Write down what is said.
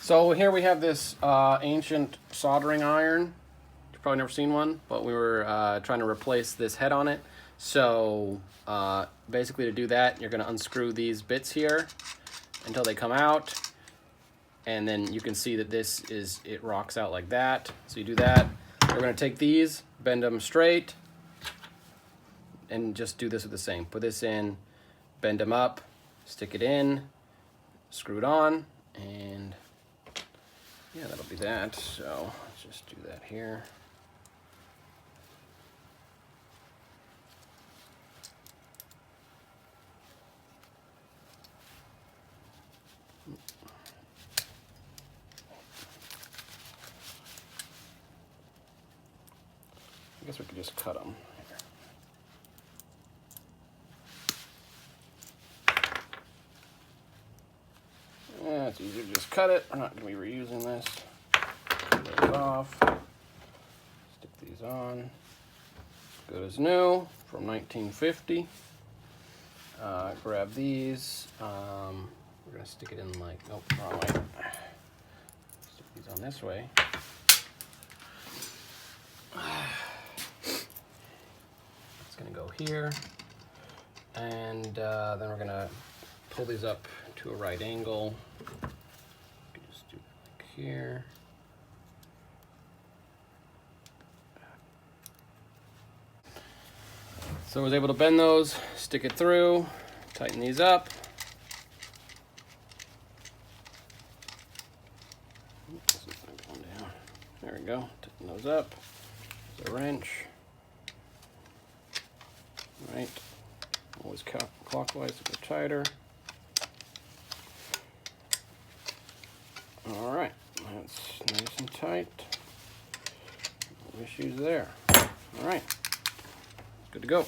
So here we have this ancient soldering iron. You've probably never seen one, but we were trying to replace this head on it. So basically to do that, you're gonna unscrew these bits here until they come out. And then you can see that it rocks out like that. So you do that. We're gonna take these, bend them straight, and just do this with the same. Put this in, bend them up, stick it in, screw it on, and yeah, that'll be that. So let's just do that here. I guess we could just cut them. Yeah, it's easier to just cut it. We're not going to be reusing this. Cut those off. Stick these on. Good as new from 1950. Grab these. We're going to stick it in like, nope, wrong way. Stick these on this way. It's going to go here. And then we're going to pull these up to a right angle. You can just do it like here. So I was able to bend those, stick it through, tighten these up. Oops, this is not going down. There we go, tighten those up. There's a wrench. Right, always clockwise to go tighter. All right, that's nice and tight. No issues there. All right, good to go.